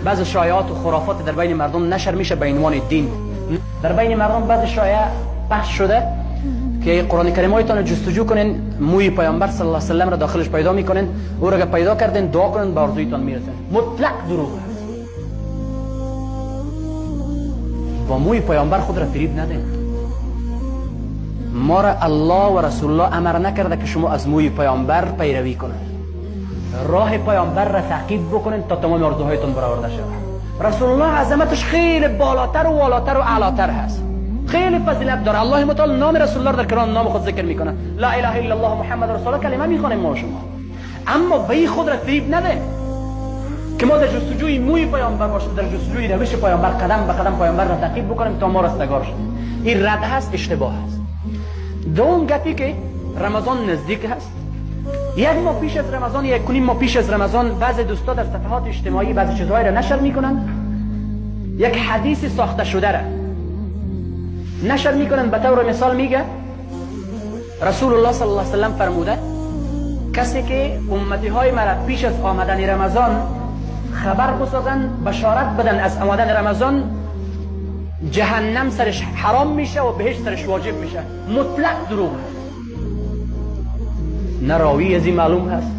بعض شایعات و خرافات در بین مردم نشر میشه به عنوان دین. در بین مردم بعض شایعه پخش شده که قرآن کریم هایتان جستجو کنین، موی پیامبر صلی الله علیه و سلم را داخلش پیدا میکنین، او را پیدا کردین دعا کنین به آرزویتان میرسین. مطلق دروغ است. با موی پیامبر خود را فریب ندین. ما را الله و رسول الله امر نکرده که شما از موی پیامبر پیروی کنید. راه پیامبر را تعقیب بکنین تا تمام آرزوهایتان برآورده شود. رسول الله عظمتش خیلی بالاتر و والاتر و اعلاتر هست، خیلی فضیلت داره. الله متعال نام رسول الله در قرآن نام خود ذکر میکنه، لا اله الا الله محمد رسول الله، کلمه میخوانیم ما شما. اما به خود را فریب نده که ما در جستجوی موی پیامبر باشیم، در جستجوی روش پیامبر قدم به قدم پیامبر را تعقیب بکنیم تا ما رستگار شیم. این رد هست، اشتباه هست. دوم گپی که رمضان نزدیک هست، یک ماه پیش از رمضان، یک کنیم ماه پیش از رمضان، بعضی دوستا در صفحات اجتماعی بعضی چیزهایی را نشر میکنن، یک حدیث ساخته شده را نشر میکنن. به طور مثال میگه رسول الله صلی الله علیه و سلم فرموده کسی که امتی های مرا پیش از آمدن رمضان خبر بسازن، بشارت بدن از آمدن رمضان، جهنم سرش حرام میشه و بهشت سرش واجب میشه. مطلق دروغ هست. نه راوی از این معلوم هست،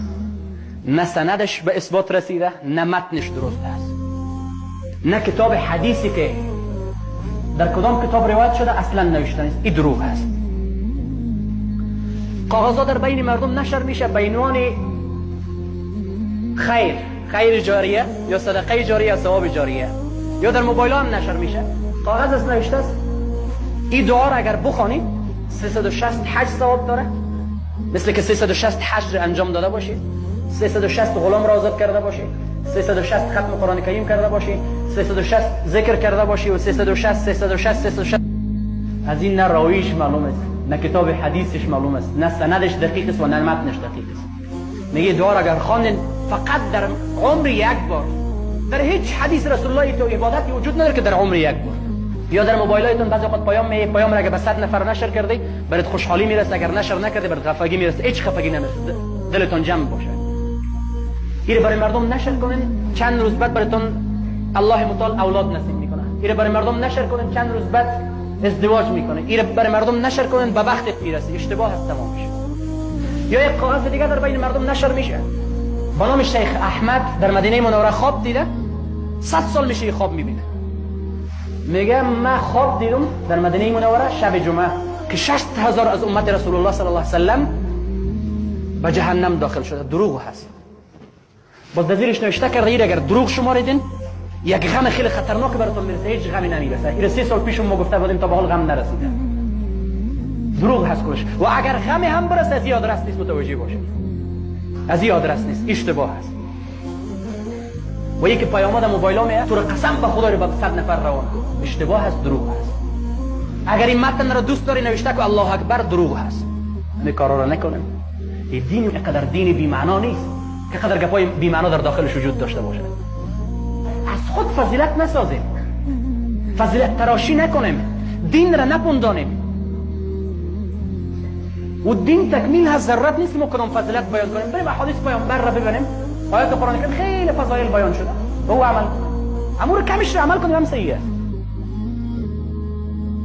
نه سندش به اثبات رسیده، نه متنش درست هست، نه کتاب حدیثی که در کدام کتاب روایت شده اصلا نوشته نیست. این دروغ هست. کاغذها در بین مردم نشر میشه به عنوان خیر جاریه یا صدقه جاریه یا ثواب جاریه، یا در موبایل هم نشر میشه. کاغذ از نوشته است این دعا را اگر بخوانی 360 حج ثواب داره، مثل که 360 حج انجام داده باشی، 360 غلام را آزاد کرده باشی، 360 ختم قرآن کریم کرده باشی، 360 ذکر کرده باشی و 360 از این نه راویش معلوم است، نه کتاب حدیثش معلوم است، نه سندش دقیق است و نه متنش دقیق است. میگه دعا را اگر خواندین فقط در عمر یک بار، در هیچ حدیث رسول الله تو عبادتی وجود نداره که در عمر یک بار. یا در موبایلاتون بعضی وقت پیام را اگه به 100 نفر نشر کردی برات خوشحالی میرسه، اگر نشر نکردی برات خفگی میرسه. هیچ خفگی نمیرسه، دلتون جمع باشه. این برای مردم نشر کنین، چند روز بعد براتون الله متعال اولاد نصیب میکنه. این برای مردم نشر کنین، چند روز بعد ازدواج میکنه. این برای مردم نشر کنین، به بختت میرسی. اشتباه است تمام میشه. یا یک کاغذ دیگه در بین مردم نشر میشه با نام شیخ احمد در مدینه منوره خواب دیده، 100 سال میشه خواب میبینه. میگه من خواب دیدم در مدینه منوره شب جمعه که 60,000 از امت رسول الله صلی الله علیه و سلم به جهنم داخل شده. دروغ هست. باز دزیرش نوشته کرده اگر دروغ شماریدین یک غم خیلی خطرناک براتون میرسه، هیچ غمی نمیرسه. این 3 سال پیش ما گفته بودیم تا به حال غم نرسیده. دروغ هست کلش. و اگر غم هم برسه از یاد رست نیست، متوجه باشید، از یاد رست نیست، اشتباه هست. و یکی پیامد موبایل میاد تو رو قسم به خدا رو به 100 نفر روان کن، اشتباه هست، دروغ هست. اگر این متن را دوست داری نوشته که الله اکبر، دروغ هست. این کارا را نکنیم. این دین اینقدر دین بی معنا نیست که قدر گپای بی معنا در داخلش وجود داشته باشه. از خود فضیلت نسازیم، فضیلت تراشی نکنیم، دین را نپندانیم. و دین تکمیل هست، ضرورت نیست ما کدام فضیلت بیان کنیم. بریم احادیث پیامبر را ببینیم، آیات قرآن کریم خیلی فضایل بیان شده و او عمل کنیم. امور کمش را عمل کنیم هم صحیح است.